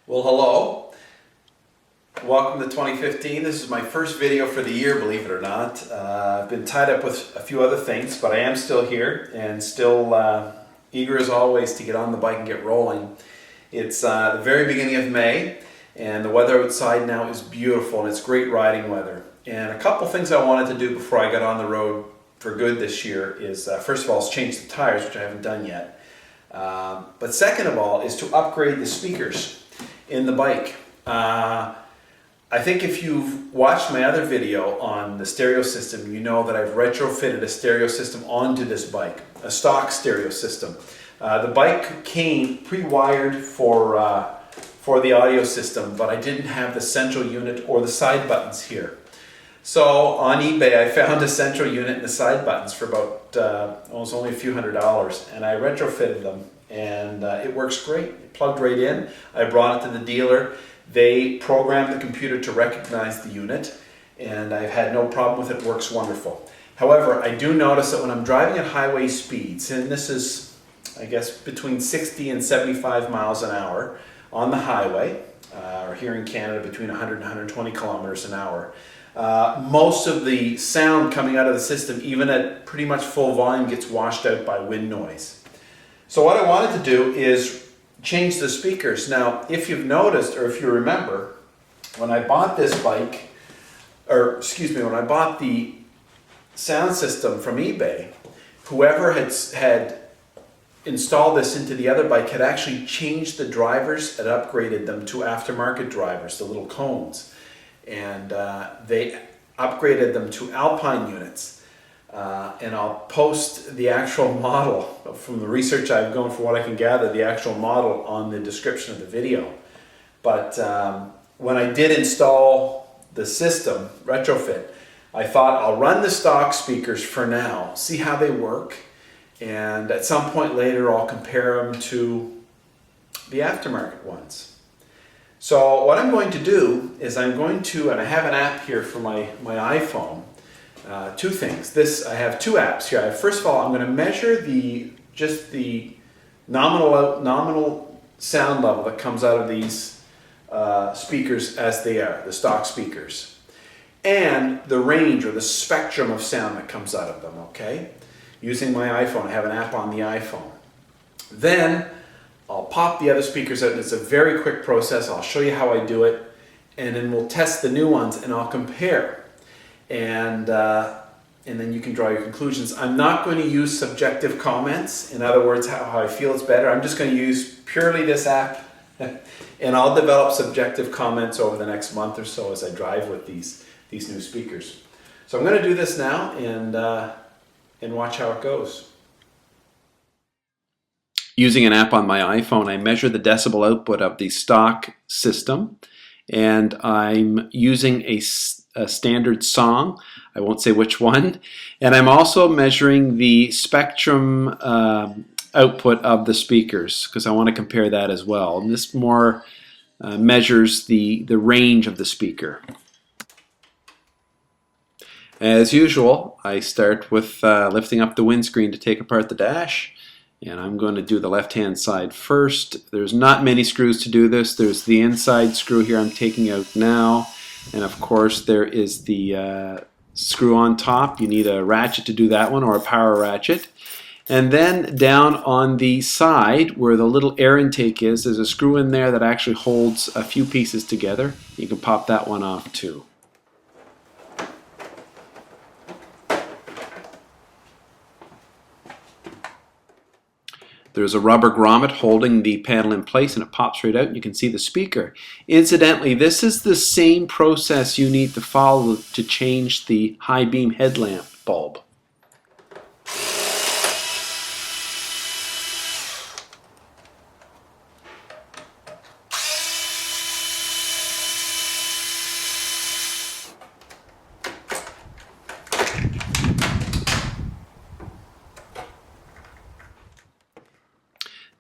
Well, hello. Welcome to 2015. This is my first video for the year, believe it or not. I've been tied up with a few other things, but I am still here and still eager as always to get on the bike and get rolling. It's the very beginning of May, and the weather outside now is beautiful, and it's great riding weather. And a couple things I wanted to do before I got on the road for good this year is, first of all, is change the tires, which I haven't done yet. But second of all is to upgrade the speakers in the bike. I think if you've watched my other video on the stereo system, you know that I've retrofitted a stereo system onto this bike, a stock stereo system. The bike came pre-wired for the audio system, but I didn't have the central unit or the side buttons here. So on eBay I found a central unit and the side buttons for about almost only a few $100s, and I retrofitted them, and it works great. It plugged right in. I brought it to the dealer. They programmed the computer to recognize the unit, and I've had no problem with it. It works wonderful. However, I do notice that when I'm driving at highway speeds, and this is, I guess, between 60 and 75 miles an hour on the highway, or here in Canada between 100 and 120 kilometers an hour, most of the sound coming out of the system, even at pretty much full volume, gets washed out by wind noise. So what I wanted to do is change the speakers. Now, if you've noticed, or if you remember, when I bought this bike, or excuse me, when I bought the sound system from eBay, whoever had installed this into the other bike had actually changed the drivers and upgraded them to aftermarket drivers, the little cones. And they upgraded them to Alpine units. And I'll post the actual model from the research I've gone for what I can gather, the actual model on the description of the video. But when I did install the system, retrofit, I thought I'll run the stock speakers for now, see how they work, and at some point later I'll compare them to the aftermarket ones. So what I'm going to do is I'm going to, and I have an app here for my iPhone, two things. I have two apps here. First of all, I'm going to measure just the nominal sound level that comes out of these speakers as they are, the stock speakers, and the range or the spectrum of sound that comes out of them, okay? Using my iPhone. I have an app on the iPhone. Then I'll pop the other speakers out, and it's a very quick process. I'll show you how I do it, and then we'll test the new ones and I'll compare. And then you can draw your conclusions. I'm not going to use subjective comments. In other words, how I feel it's better. I'm just going to use purely this app, and I'll develop subjective comments over the next month or so as I drive with these new speakers. So I'm going to do this now and watch how it goes. Using an app on my iPhone, I measure the decibel output of the stock system, and I'm using a standard song. I won't say which one. And I'm also measuring the spectrum output of the speakers, because I want to compare that as well. And this more measures the range of the speaker. As usual, I start with lifting up the windscreen to take apart the dash. And I'm going to do the left-hand side first. There's not many screws to do this. There's the inside screw here I'm taking out now. And of course there is the screw on top. You need a ratchet to do that one, or a power ratchet. And then down on the side where the little air intake is, there's a screw in there that actually holds a few pieces together. You can pop that one off too. There's a rubber grommet holding the panel in place, and it pops right out and you can see the speaker. Incidentally, this is the same process you need to follow to change the high beam headlamp bulb.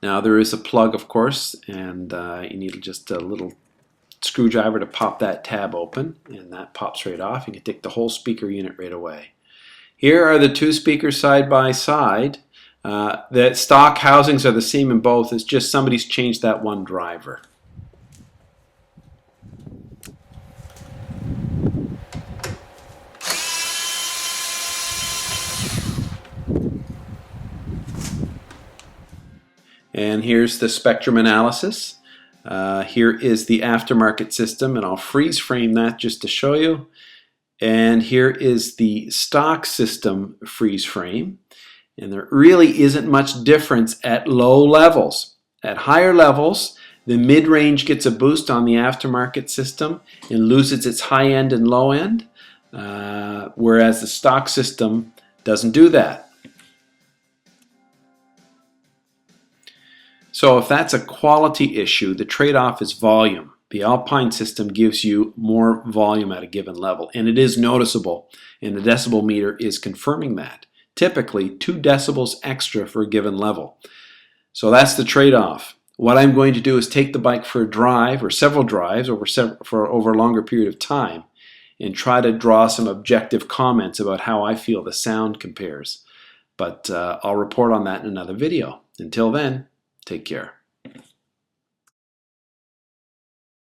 Now there is a plug, of course, and you need just a little screwdriver to pop that tab open, and that pops right off. You can take the whole speaker unit right away. Here are the two speakers side by side. The stock housings are the same in both. It's just somebody's changed that one driver. And here's the spectrum analysis. Here is the aftermarket system, and I'll freeze frame that just to show you. And here is the stock system freeze frame. And there really isn't much difference at low levels. At higher levels, the mid-range gets a boost on the aftermarket system and loses its high end and low end, whereas the stock system doesn't do that. So if that's a quality issue, the trade-off is volume. The Alpine system gives you more volume at a given level, and it is noticeable, and the decibel meter is confirming that. Typically 2 decibels extra for a given level. So that's the trade-off. What I'm going to do is take the bike for a drive or several drives over a longer period of time and try to draw some objective comments about how I feel the sound compares. But I'll report on that in another video. Until then, take care.